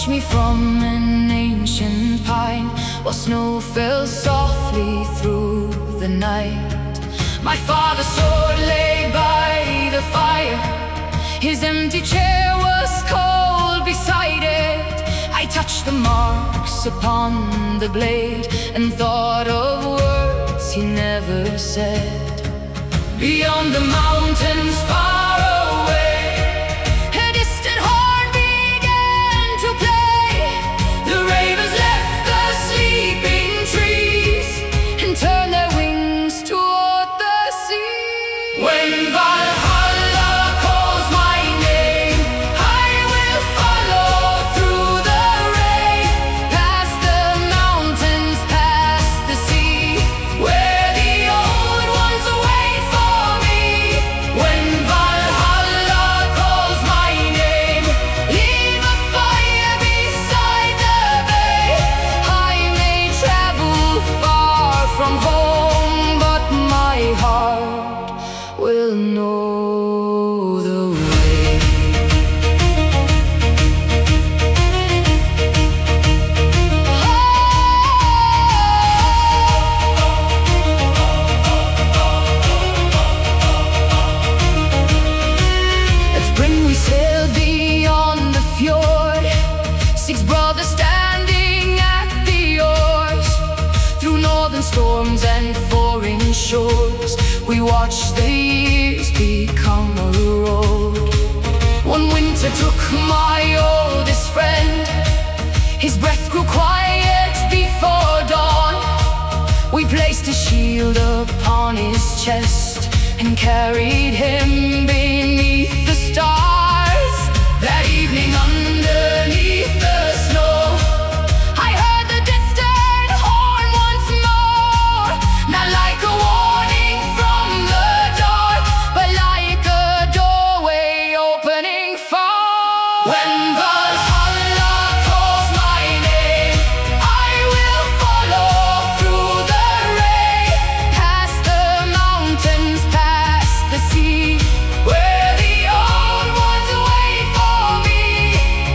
me from an ancient pine, while snow fell softly through the night. My father's sword lay by the fire, his empty chair was cold beside it. I touched the marks upon the blade and thought of words he never said. Beyond the mountains far away, a distant horn began to play. The ravens left the sleeping trees and turned their wings toward the sea. When Valhalla calls my name, I will follow through the rain, past the mountains, past the sea, where the old ones wait for me. When Valhalla calls my name, leave a fire beside the bay. I may travel far from home, but my heart will know the way. At spring we sailed beyond the fjord, 6 brothers standing at the oars. Through northern storms and foreign shores, we watched the years become a road. One winter took my oldest friend, his breath grew quiet before dawn. We placed a shield upon his chest and carried him beneath the stars. That evening underneath the snow, I heard the distant horn once more. Not like a warning from the dark, but like a doorway opening far. When Valhalla calls my name, I will follow through the rain, past the mountains, past the sea, where the old ones wait for me.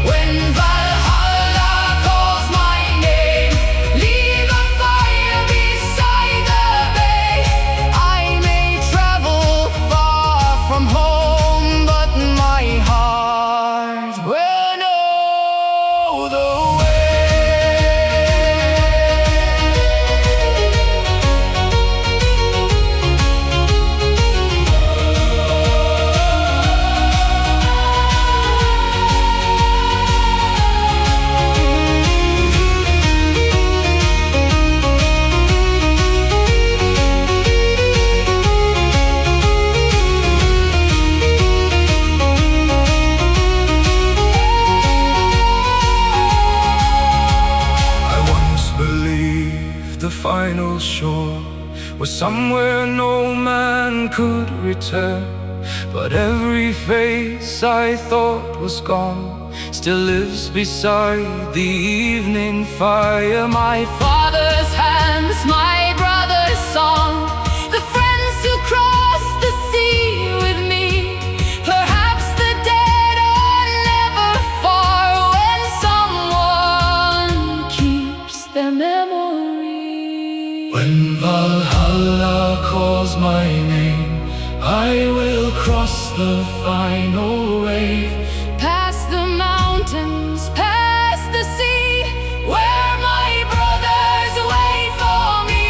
When Valhalla calls my name, leave a fire beside the bay. I may travel far from home, but my heart will know the way. I once believed the final shore was somewhere no man could return, but every face I thought was gone still lives beside the evening fire. My father's hands, my brother's song, the friends who crossed the sea with me. Perhaps the dead are never far when someone keeps their memory. When Valhalla calls my name, I will cross the final wave, Past the mountains, past the sea, where my brothers wait for me.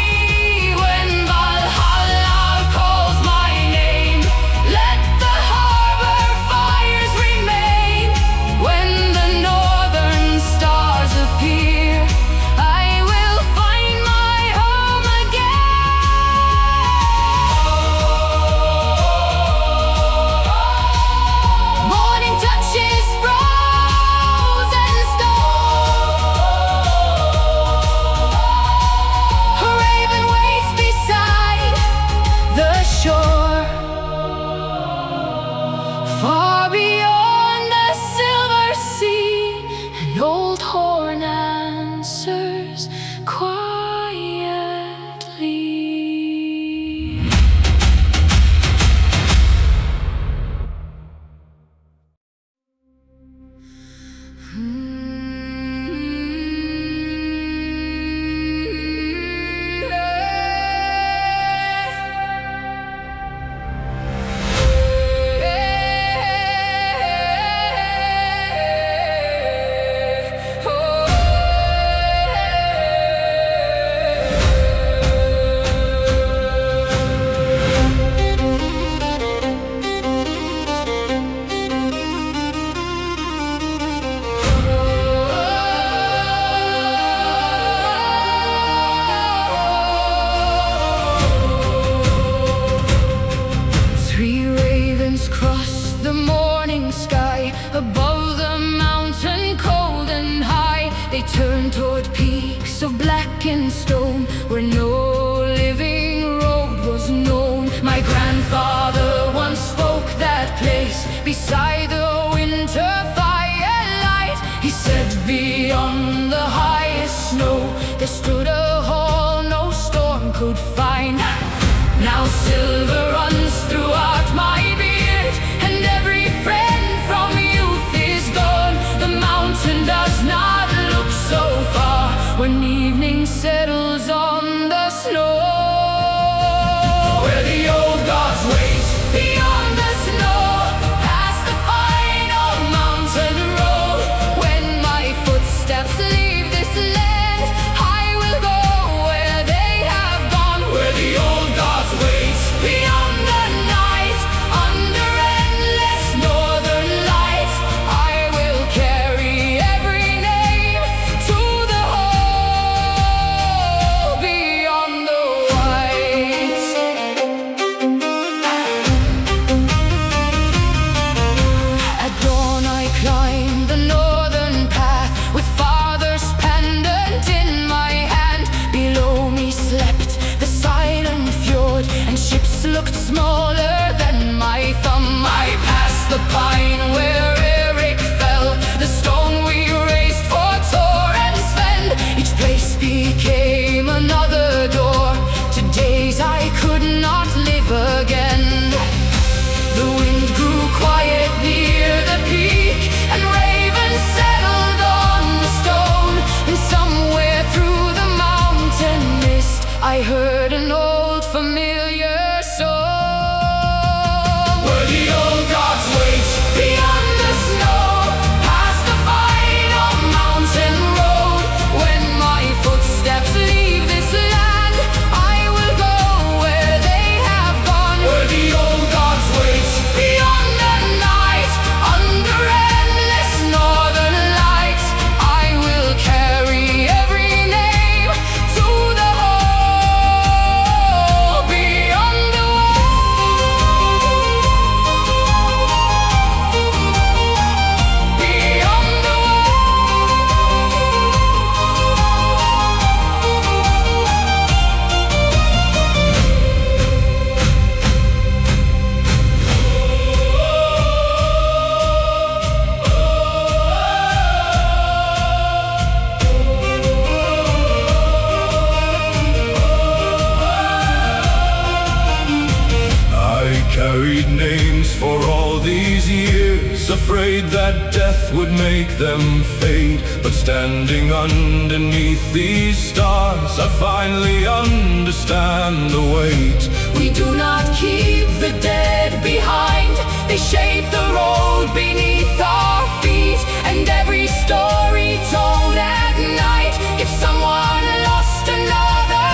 kings afraid that death would make them fade. But standing underneath these stars, I finally understand the weight. We do not keep the dead behind. They shape the road beneath our feet. And every story told at night gives someone lost another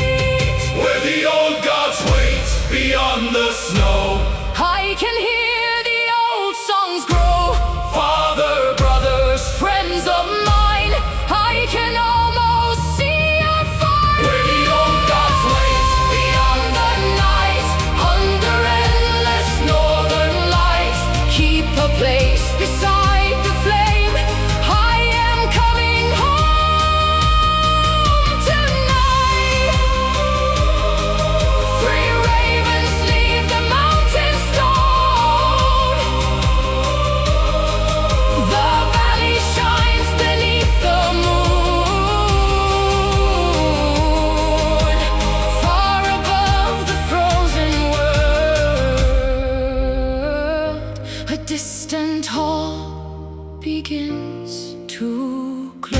seat. Where the old gods wait beyond the snow, I can hear the old songs grow. Father, brothers, Friends of mine, I can almost see our fire. where the old gods wait Beyond the night, under endless northern light, keep a place beside the flame. I am coming home tonight. Three ravens leave the mountain stone. The valley shines beneath the moon. Far above the frozen world, a distant hall begins to glow.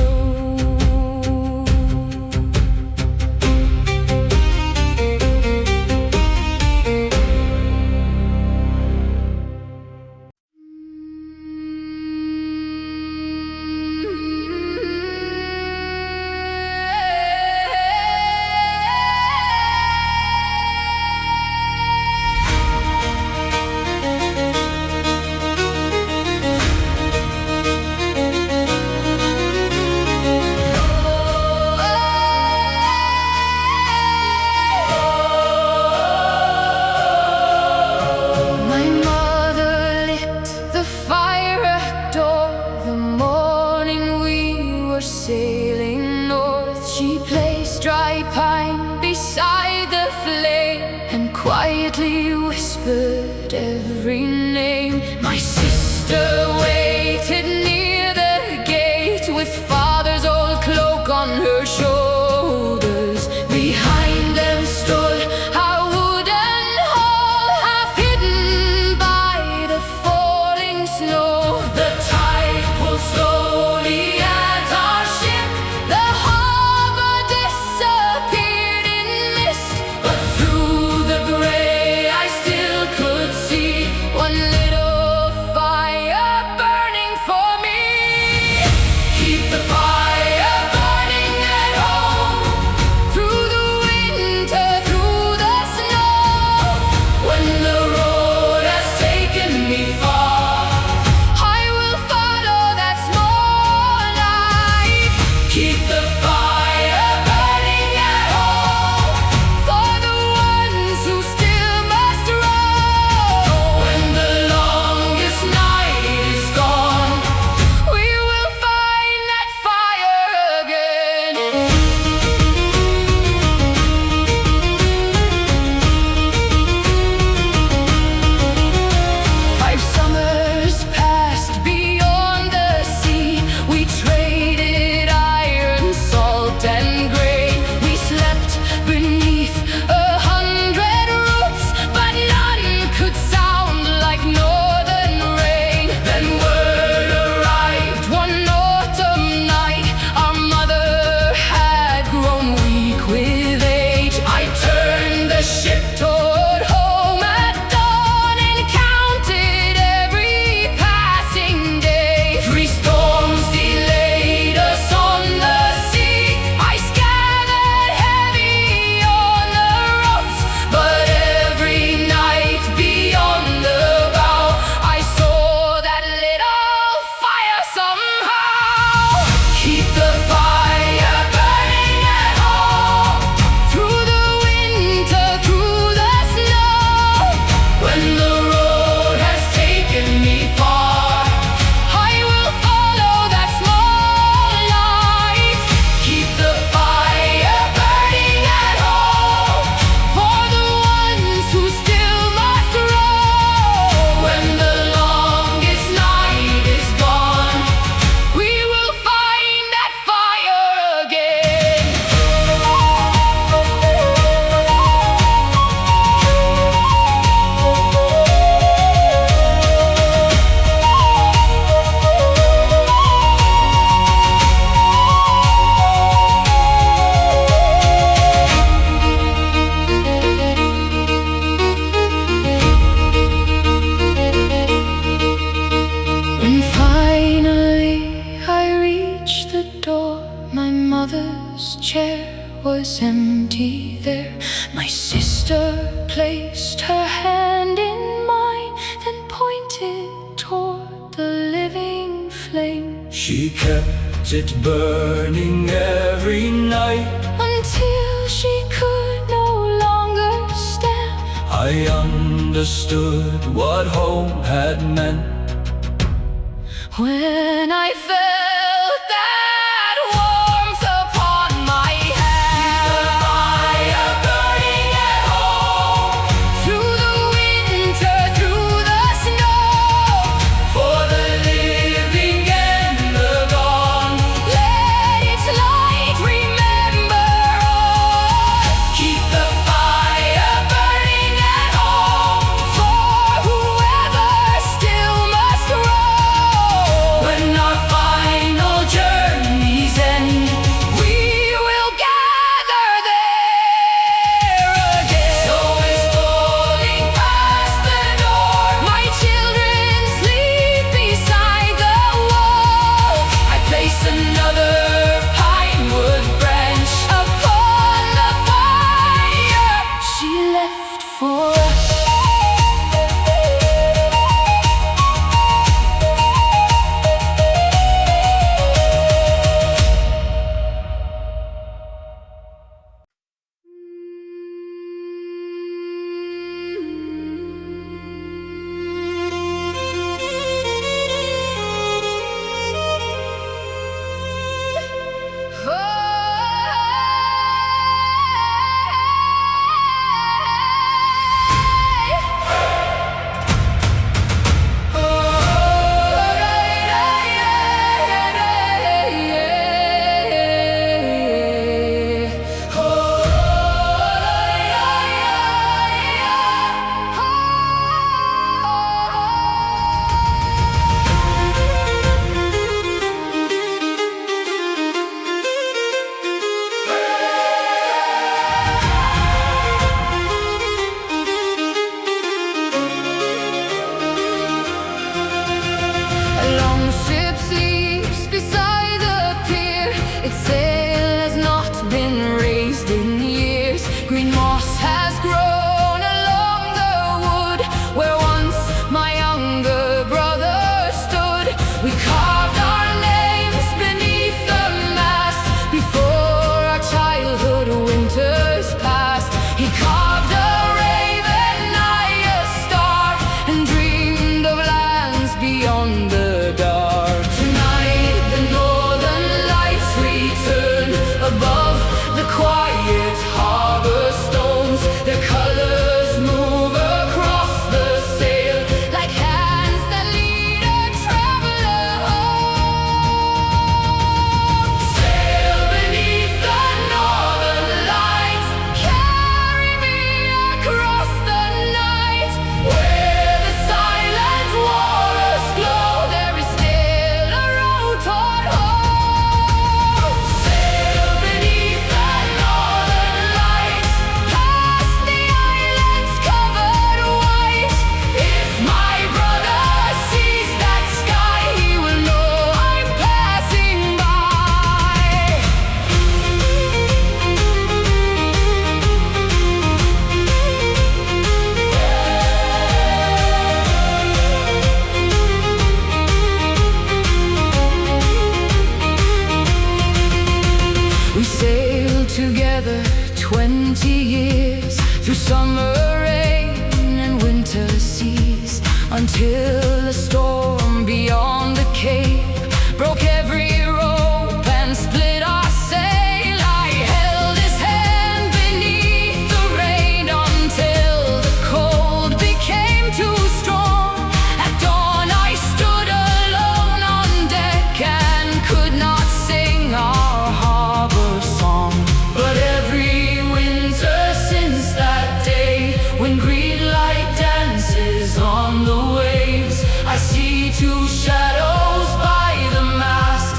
My mother lit the fire at dawn the morning we were sailing north. She placed dry pine beside the flame and quietly whispered every name. My sister waited near the gate with father's old cloak on her shoulders. Behind them stood our wooden hall, half hidden by the falling snow. The tide pulled slowly at our ship. The harbor disappeared in mist, but through the gray I still could see one little there. My sister placed her hand in mine, then pointed toward the living flame. She kept it burning every night Until she could no longer stand. I understood what home had meant When I felt that warmth upon my hand. the fire burning at home, Through the winter, through the snow, for the living and the gone. let its light remember all. Keep the fire burning at home, For whoever still must roam. when our final journeys end. We will gather there again. Snow is falling past the door. My children sleep beside the wall. I place another pine wood branch Upon the fire she left for us. A long ship sleeps beside the pier. Its sail has not been raised in years. Green moss has grown along the wood where once my younger brother stood. We carved our names beneath the mast before our childhood winters passed. He carved a raven, I a star, and dreamed of lands beyond the dark. Tonight the northern lights return above the quiet harbor stones. Their colors move across the sail like hands that lead a traveler home. Sail beneath the northern lights, carry me across the night. Where the silent waters glow, there is still a road toward home. Sail beneath the northern lights, past the islands covered white. If my brother sees that sky, he will know I'm passing by. We sailed together 20 years through summer rain and winter seas, until a storm beyond the cape broke every rope and split our sail. I held his hand beneath the rain until the cold became too strong. At dawn I stood alone on deck and could not sing our harbor song. But every winter since that day, when green light dances on the waves, I see two shadows by the mast.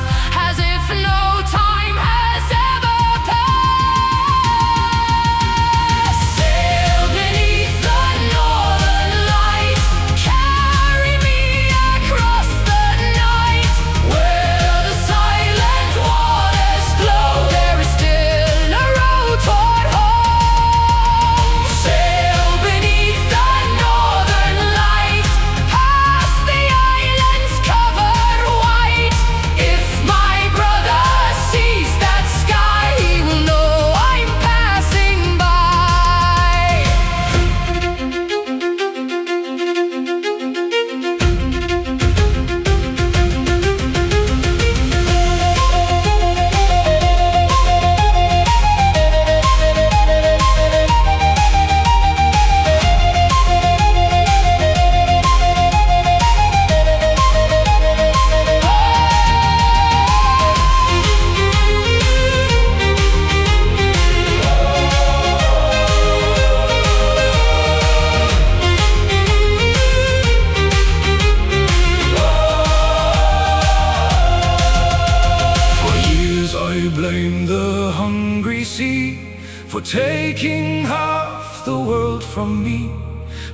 taking half the world from me.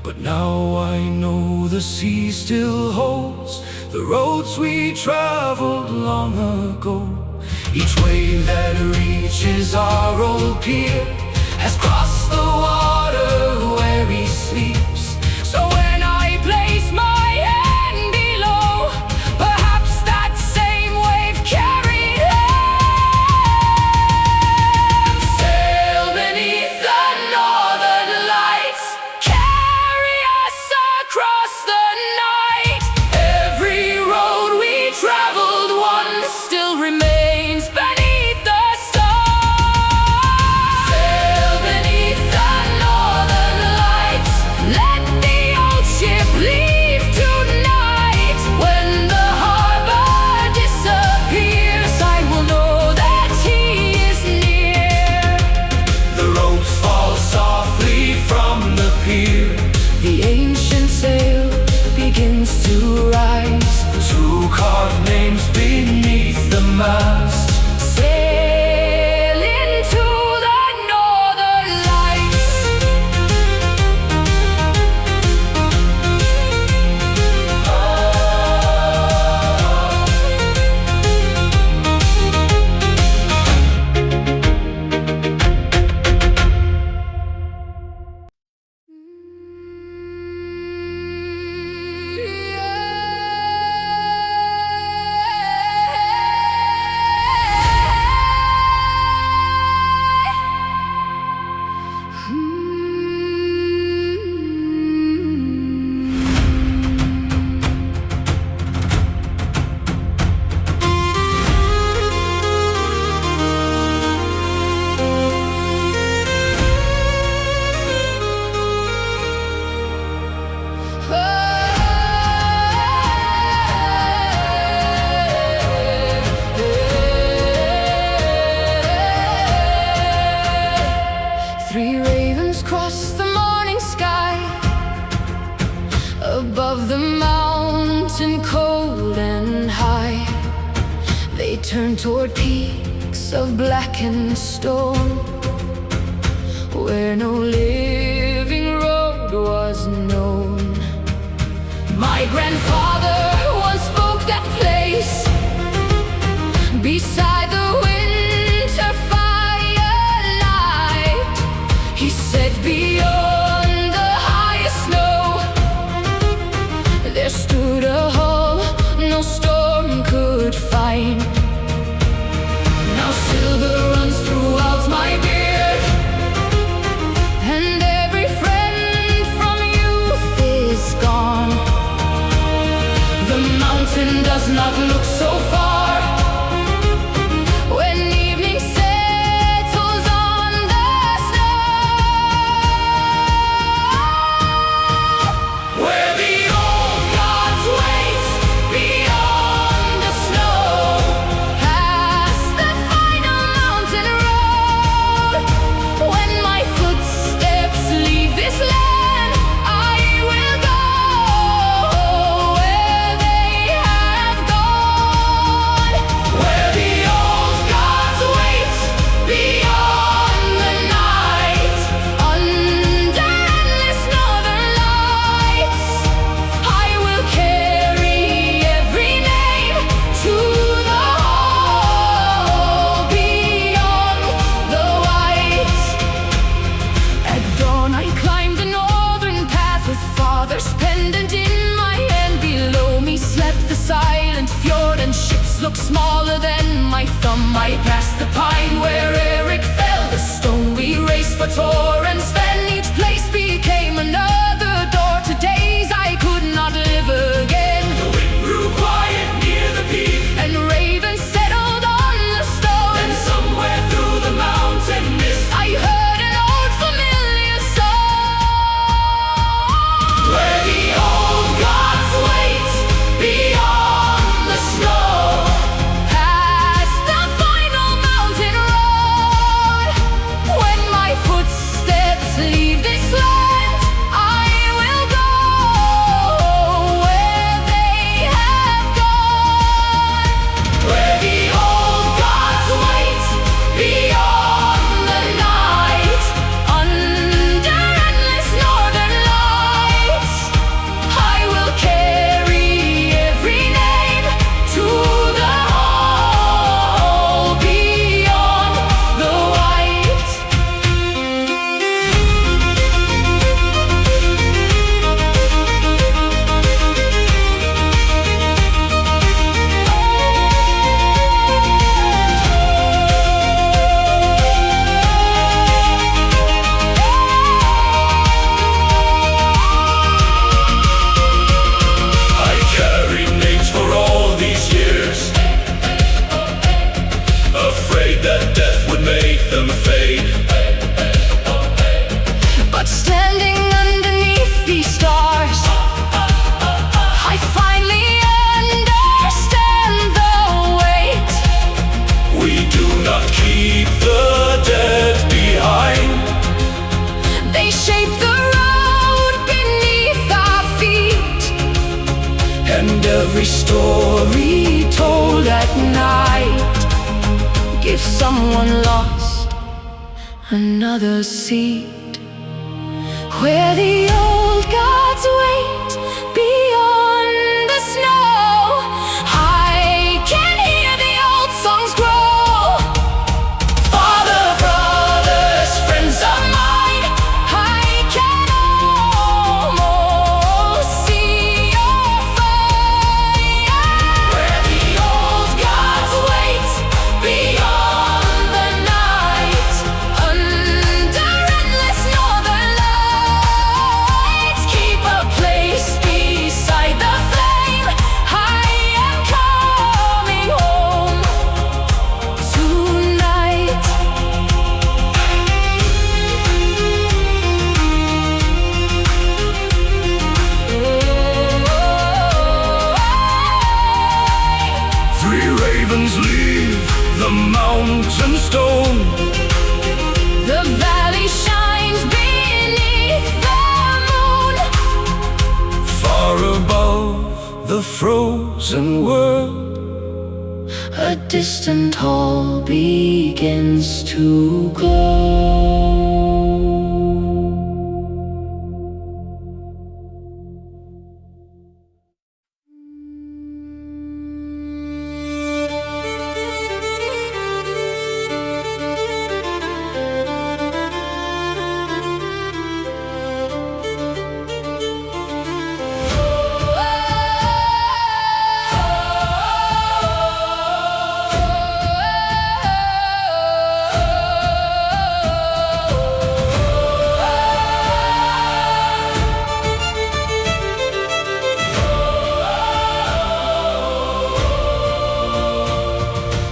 But now I know the sea still holds the roads we traveled long ago. Each wave that reaches our old pier has crossed the water where he sleeps. So when I place my hand below, perhaps that same wave carried him. Sail beneath the northern lights, carry us across the night. Every road we traveled once still remains beneath the stars. Sail beneath the northern lights, let the old ship leave tonight. When the harbor disappears, I will know that he is near. The ropes fall softly from the pier, the ancient sail begins to rise. Two carved names beneath the mast, sail into the northern lights. Three ravens cross the morning sky above the mountain, cold and high. They turn toward peaks of blackened stone, where no living road was known. My grandfather once spoke that place beside the winter firelight. He said beyond the highest snow there stood a home no storm could find. Now silver runs throughout my beard, and every friend from youth is gone. The mountain does not look so far when evening settles on the snow. Where the old gods wait beyond the snow, past the final mountain road. When my footsteps leave this land, I will go where they have gone. Where the old gods wait beyond the night, under endless northern lights, I will carry every name to the hall beyond the white. At dawn I climbed the northern path with father's pendant in my hand. Below me slept the silent fjord, and ships looked smaller than my thumb. I passed the pine where Eric fell, the stone we raced for Tor and Sven. Each place became another door to days I could not live again. The wind grew quiet near the peak, and ravens settled on the stone. Then somewhere through the mountain mist I heard an old familiar song. Where the old gods wait beyond the snow, past the final mountain road. When my footsteps story told at night. Give someone lost another seat, where the old gods wait beyond the snow. I can hear the old songs grow. Father, brothers, friends of mine, I can almost see your fire, where the old gods wait beyond the night, under endless northern lights. Keep a place beside the flame. I am coming home tonight. Three ravens leave the mountain stone. The valley shines beneath the moon. Far above the frozen world, A distant hall begins to glow.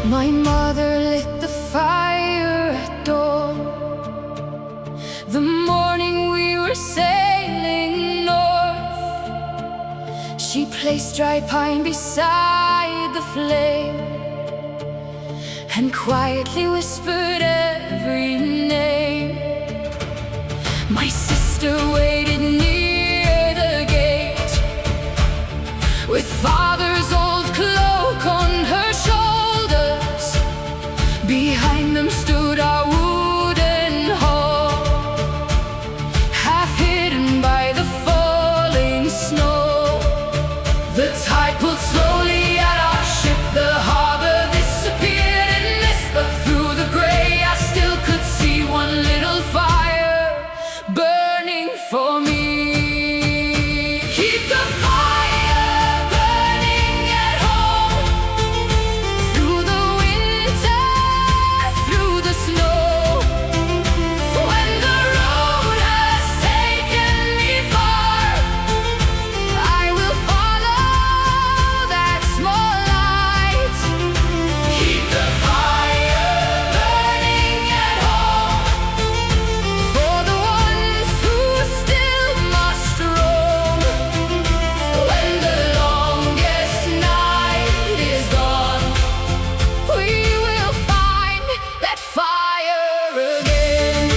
My mother lit the fire at dawn, the morning we were sailing north. She placed dry pine beside the flame and quietly whispered every name. My sister waited near the gate, with father's old cloak on her shoulders. Behind them stood our wooden hall, half hidden by the falling snow. The tide pulled slowly at our ship, the harbor disappeared in mist, but through the gray I still could see one little fire burning for me. Keep the fire burning at home, through the winter, through the snow. When the road has taken me far, I will follow that small light. Keep the fire burning at home, for the ones who still must roam. When the longest night is gone, we will find that fire again.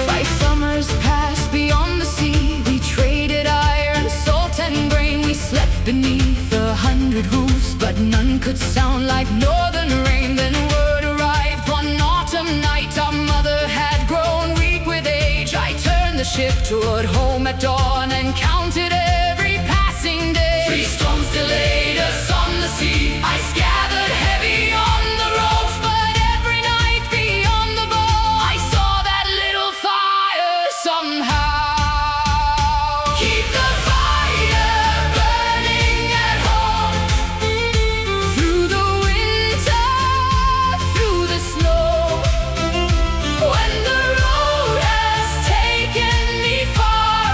5 summers passed beyond the sea. We traded iron, salt, and grain. We slept beneath 100 roofs, but none could sound like northern rain. Then word arrived one autumn night. Our mother had grown weak with age. I turned the ship toward home at dawn and counted every passing day. 3 storms delayed us on the sea. Ice gathered heavy on the ropes, but every night beyond the bow I saw that little fire somehow. Keep the fire burning at home, through the winter, through the snow. When the road has taken me far,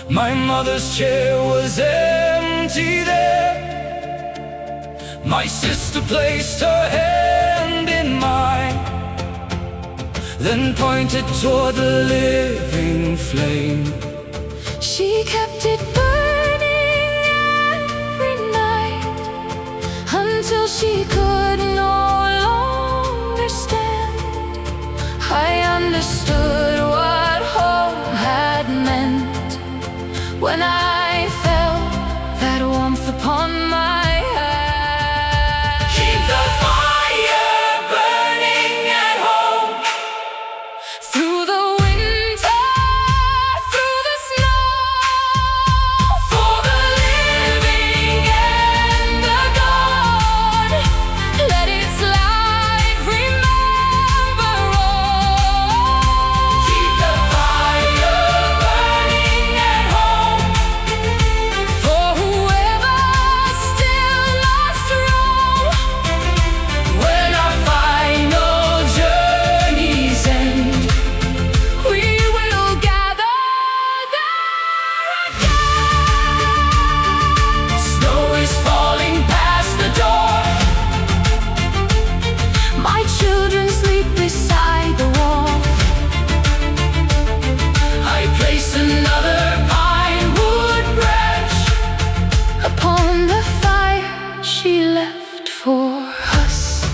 My mother's chair was empty there. My sister placed her hand in mine, then pointed toward the living flame. She kept it burning every night until she could no longer stand. I understood what home had meant when I felt that warmth upon my hand. Keep the fire burning at home, Through the winter, through the snow, for the living and the gone. let its light remember all. Keep the fire burning at home, For whoever still lost Rome, when our final journeys end. we will gather there again. Snow is falling past the door. My children sleep beside the wall. I place another pine wood branch Upon the fire she left for us.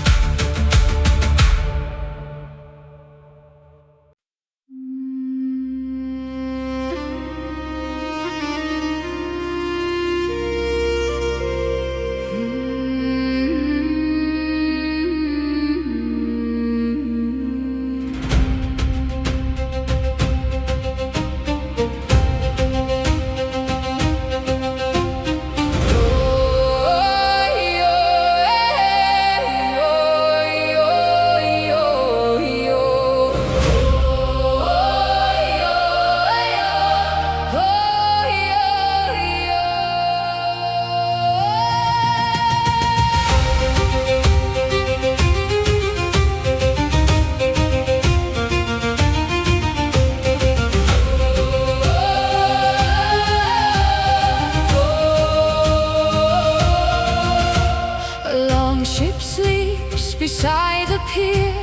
A long ship sleeps beside the pier.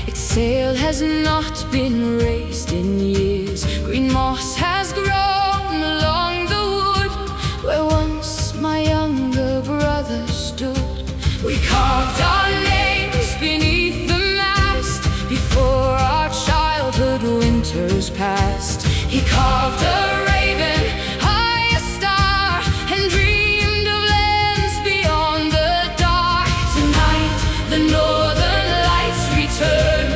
Its sail has not been raised in years. Green moss has grown along the wood where once my younger brother stood. we carved Our names beneath the mast before our childhood winters passed. He carved a raven, high a star, and dreamed of lands beyond the dark. tonight. The northern lights return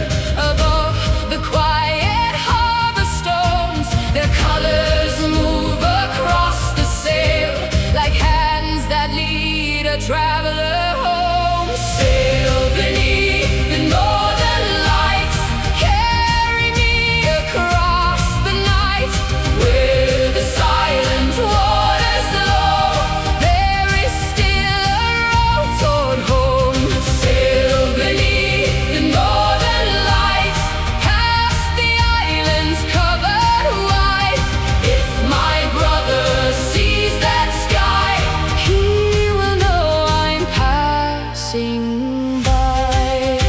Above the quiet harbor stones, their colors move across the sail like hands that lead a traveler home. Sail beneath the northern lights, Carry me across the night where the silent waters low. There is still a road toward home. sail beneath the northern lights. Past the islands covered wide. If my brother sees that sky, He will know I'm passing by.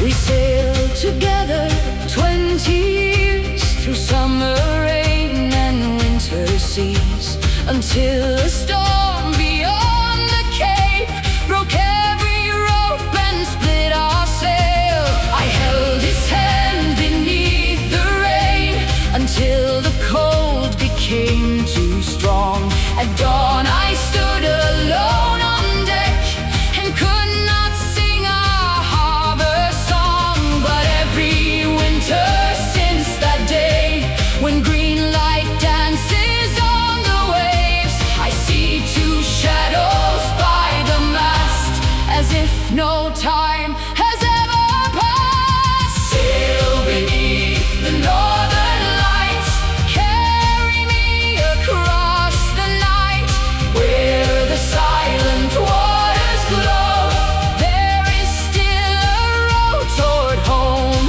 We sailed together 20 years through summer rain and winter seas, until a storm beyond the cape broke every rope and split our sail. I held his hand beneath the rain until the cold became too strong. At dawn I stood alone on deck and could not sing our harbor song. But every winter since that day, when green light dances on the waves, I see two shadows by the mast, as if no time has ever passed. sail beneath the northern lights. Carry me across the night Where the silent waters glow, There is still a road toward home.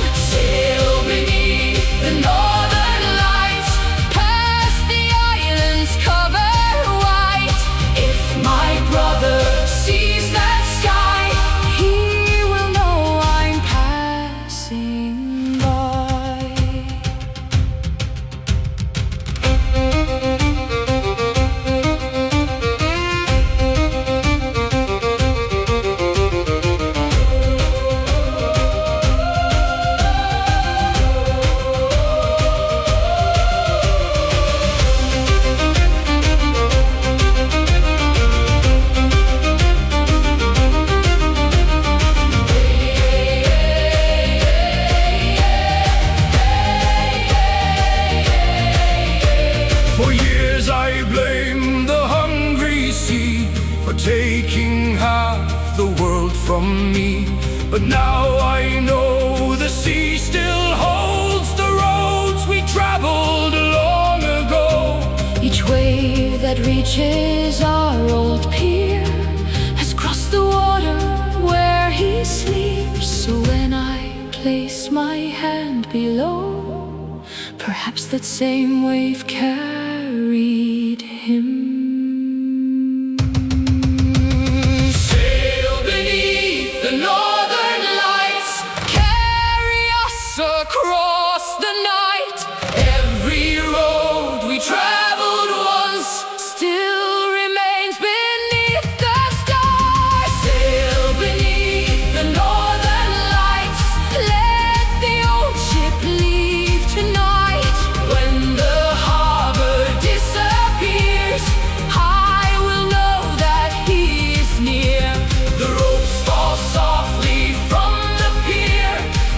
But now I know the sea still holds the roads we traveled long ago. Each wave that reaches our old pier has crossed the water where he sleeps. So when I place my hand below, perhaps that same wave carried him. Sail beneath the northern lights, Carry us across the night. every road we traveled once Still remains beneath the stars. sail beneath the northern lights. Let the old ship leave tonight. When the harbor disappears, I will know that he is near. the ropes fall softly from the pier.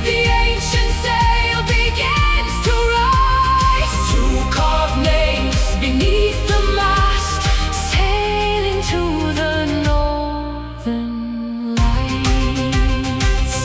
The ancient sail begins to rise. Two carved names Beneath the mast, sailing to the northern lights.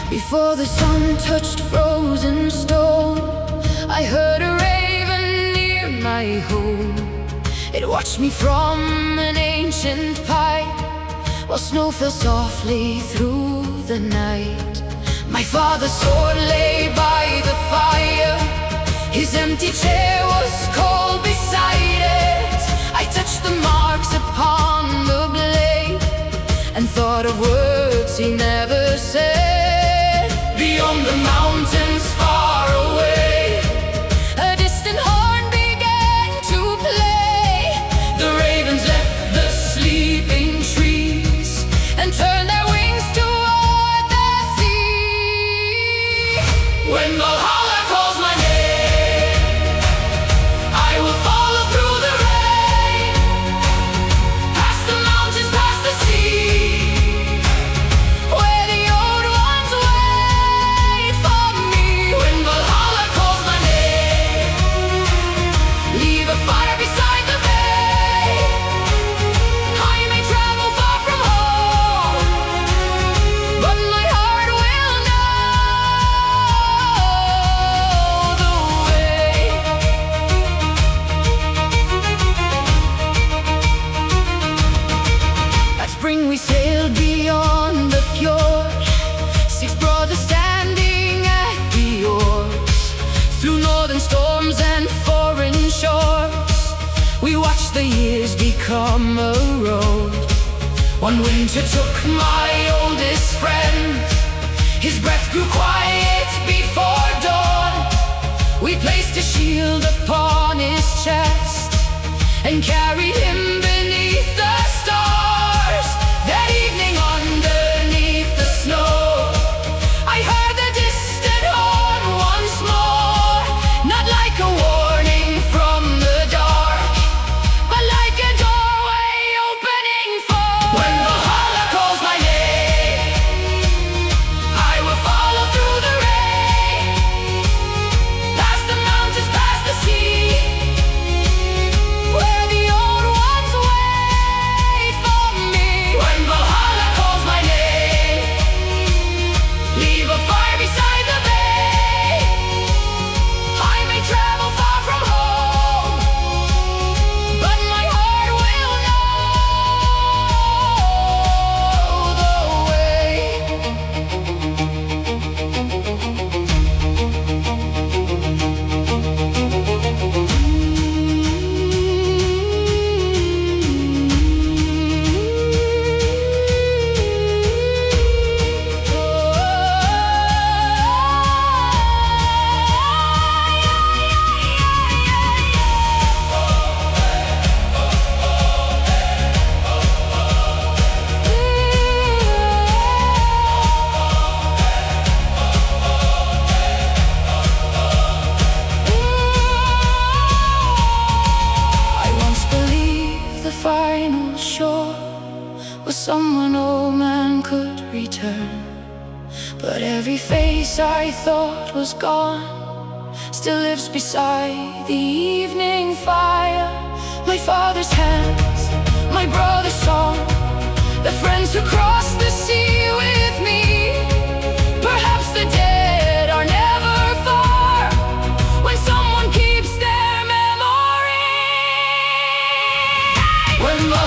Before the sun touched frozen stone, I heard a raven near my home. It watched me from an ancient pipe, while snow fell softly through the night. My father's sword lay by the fire, his empty chair was cold beside it. I touched the marks upon the blade and thought of words he never said. beyond the mountains far away. A distant horn began to play. The ravens left the sleeping trees And turned their wings toward the sea. when Valhalla calls my name. I will follow through the rain, past the mountains, past the sea, Where the old ones wait for me. when Valhalla calls my name. Leave a fire beside the bay. I may travel far from home, but my heart will know the way. That spring we sailed beyond the fjord, 6 brothers standing at the oars. Through northern storms and foreign shores, we watched the years become a road. One winter took my oldest friend. His breath grew quiet before dawn. We placed a shield upon his chest and carried him beneath the stars. That evening underneath the snow, I heard the distant horn once more. Not like a warning from the dark, but like a doorway opening for When Valhalla calls my name, I will follow through the rain, past the mountains, past the sea, where the old ones the final shore, where someone old man could return. But every face I thought was gone still lives beside the evening fire. My father's hands, my brother's song, the friends who crossed the sea with me. Perhaps the dead are never far when someone keeps their memory. When the